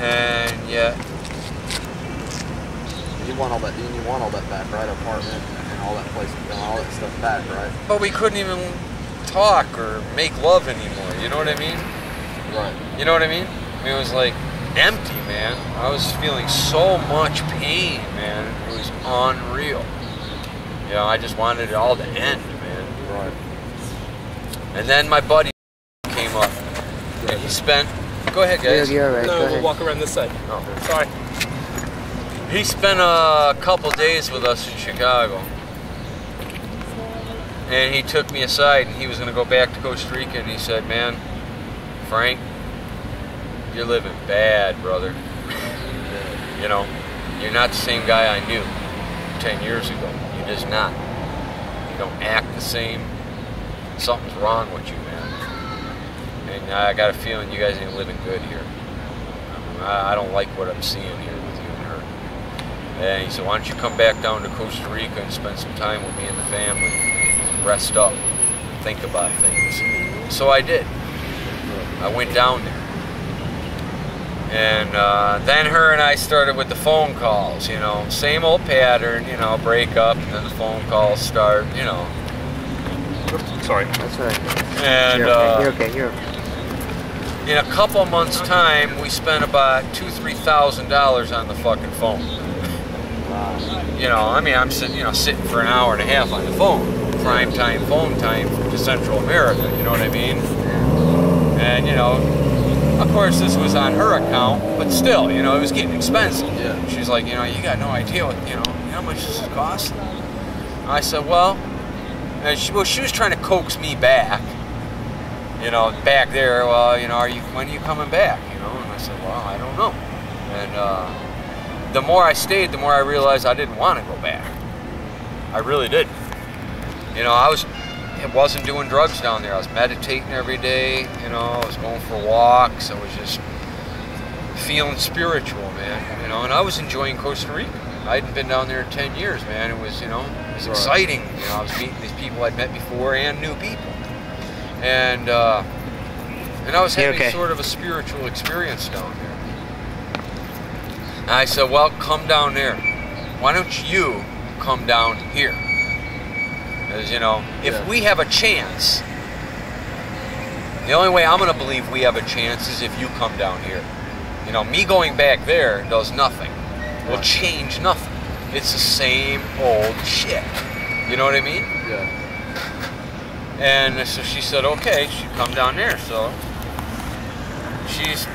And yet, you want all that. You want all that back, right? Apartment and all that place, all that stuff back, right? but we couldn't even talk or make love anymore. You know what I mean? Right. You know what I mean? I mean, it was like empty, man. I was feeling so much pain, man. It was unreal. You know, I just wanted it all to end, man. Right. And then my buddy came up, and he spent. Go ahead, guys. You're all right. No, we'll walk around this side. Oh. Sorry. He spent a couple days with us in Chicago. And he took me aside, and he was going to go back to Costa Rica, and he said, man, Frank, you're living bad, brother. You know, you're not the same guy I knew 10 years ago. You're just not. You don't act the same. Something's wrong with you, man. And I got a feeling you guys ain't living good here. I don't like what I'm seeing here with you and her. And he said, why don't you come back down to Costa Rica and spend some time with me and the family. Rest up. Think about things. So I did. I went down there. And then her and I started with the phone calls, you know. Same old pattern, you know, break up and then the phone calls start, you know. Sorry. That's all right. And You're okay. You're okay. in a couple months' time, we spent about $2,000–3,000 on the fucking phone. You know, I mean, I'm sitting for an hour and a half on the phone. Prime time phone time to Central America, you know what I mean? And, you know, of course this was on her account, but still, you know, it was getting expensive. Yeah. She's like, you know, you got no idea what, you know how much this is costing? I said, well, and she was trying to coax me back, you know, back there, well, you know, when are you coming back, you know? And I said, well, I don't know. And the more I stayed, the more I realized I didn't want to go back. I really didn't. You know, I wasn't doing drugs down there. I was meditating every day, you know, I was going for walks, I was just feeling spiritual, man, you know, and I was enjoying Costa Rica. I hadn't been down there in 10 years, man. It was, you know, it was exciting. You know, I was meeting these people I'd met before and new people. And I was having sort of a spiritual experience down there. And I said, well, come down there. Why don't you come down here? Because, you know, if we have a chance, the only way I'm going to believe we have a chance is if you come down here. You know, me going back there does nothing. Will change nothing. It's the same old shit. You know what I mean? Yeah. And so she said, okay, she'd come down there. So she's,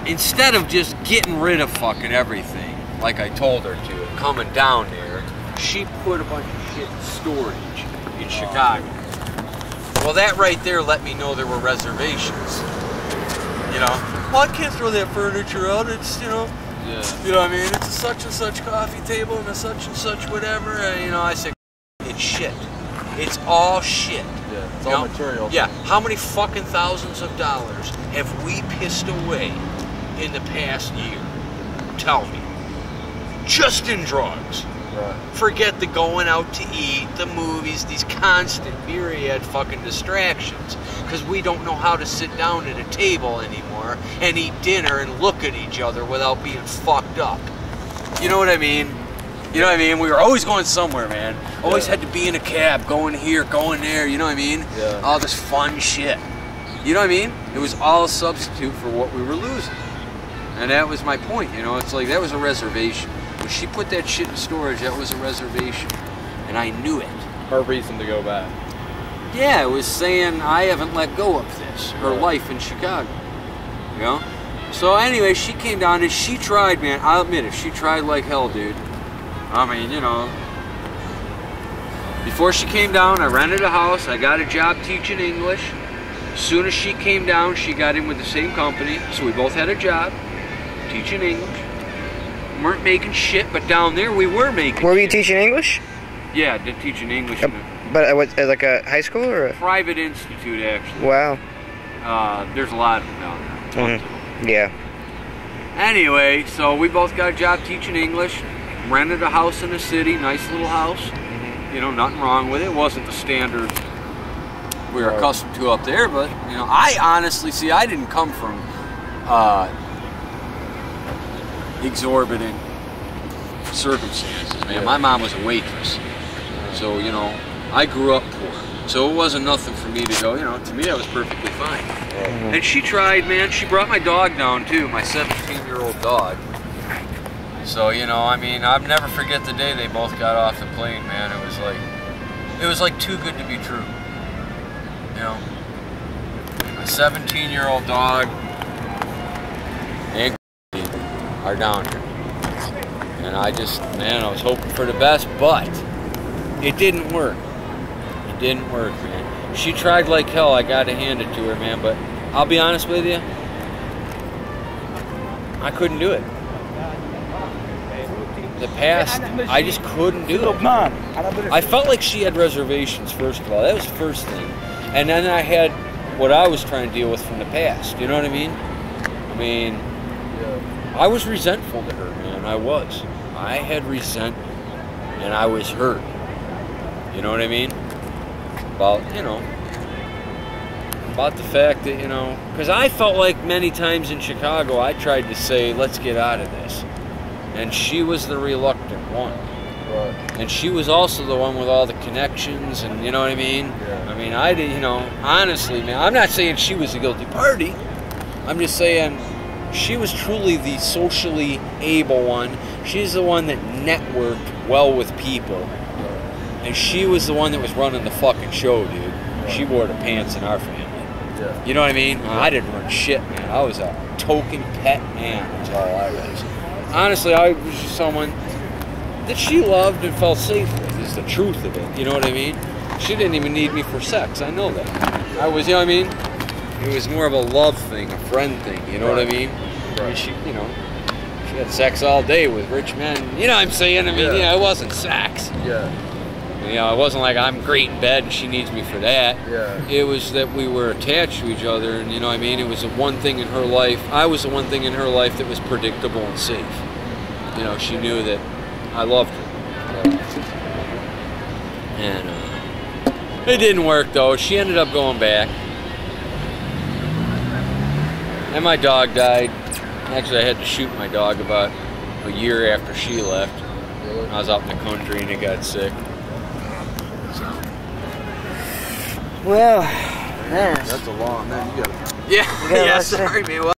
instead of just getting rid of fucking everything, like I told her to, coming down there, she put a bunch of shit in storage in Chicago. Well, that right there let me know there were reservations. You know, well, I can't throw that furniture out. It's, you know, you know what I mean? It's a such and such coffee table and a such and such whatever. And, you know, I said, it's shit. It's all shit. Yeah, it's all material. Yeah, how many fucking thousands of dollars have we pissed away in the past year? Tell me. Just in drugs. Right. Forget the going out to eat, the movies, these constant myriad fucking distractions. Because we don't know how to sit down at a table anymore and eat dinner and look at each other without being fucked up. You know what I mean? You know what I mean? We were always going somewhere, man. Always had to be in a cab, going here, going there, you know what I mean? Yeah. All this fun shit. You know what I mean? It was all a substitute for what we were losing. And that was my point, you know? It's like, that was a reservation. When she put that shit in storage, that was a reservation. And I knew it. Her reason to go back. Yeah, it was saying, I haven't let go of this. Her life in Chicago. You know? So anyway, she came down and she tried, man. I'll admit it. She tried like hell, dude. I mean, you know. Before she came down, I rented a house. I got a job teaching English. As soon as she came down, she got in with the same company. So we both had a job teaching English. We weren't making shit, but down there we were making Were you teaching English? Yeah, I did teaching English. But what, like a high school or a Private institute, actually. Wow. There's a lot of them down there. Yeah. Anyway, so we both got a job teaching English. Rented a house in the city, nice little house. You know, nothing wrong with it. It wasn't the standard we were accustomed to up there, but, you know, I honestly, see, I didn't come from exorbitant circumstances, man. My mom was a waitress. So, you know, I grew up poor. So it wasn't nothing for me to go, you know, to me that was perfectly fine. And she tried, man. She brought my dog down too, my 17-year-old dog. So, you know, I mean, I'll never forget the day they both got off the plane, man. It was like too good to be true. You know, my 17-year-old dog and are down here. And I just, man, I was hoping for the best, but it didn't work. It didn't work, man. She tried like hell, I gotta hand it to her, man, but I'll be honest with you, I couldn't do it. The past, I just couldn't do it. I felt like she had reservations, first of all. That was the first thing. And then I had what I was trying to deal with from the past. You know what I mean? I was resentful to her, man. I was. I had resentment, and I was hurt. You know what I mean? About, you know, about the fact that, you know, because I felt like many times in Chicago, I tried to say, let's get out of this. And she was the reluctant one. Right. And she was also the one with all the connections, and you know what I mean? Yeah. I mean, I did, you know, honestly, man, I'm not saying she was the guilty party. I'm just saying she was truly the socially able one. She's the one that networked well with people. And she was the one that was running the fucking show, dude. Right. She wore the pants in our family. Yeah. You know what I mean? I didn't run shit, man. I was a token pet man, that's all I was. Honestly, I was just someone that she loved and felt safe with, is the truth of it. You know what I mean? She didn't even need me for sex. I know that. I was, you know what I mean? It was more of a love thing, a friend thing. You know what I mean? I mean, she, you know, she had sex all day with rich men. You know what I'm saying? I mean, you know, it wasn't sex. Yeah. You know, it wasn't like I'm great in bed and she needs me for that. Yeah. It was that we were attached to each other, and you know what I mean? It was the one thing in her life. I was the one thing in her life that was predictable and safe. You know, she knew that I loved her. And it didn't work though. She ended up going back. And my dog died. Actually, I had to shoot my dog about a year after she left. Really? I was out in the country and it got sick. Well, man. That's a long, man. You gotta. Yeah, gotta yeah, let it- sorry, man.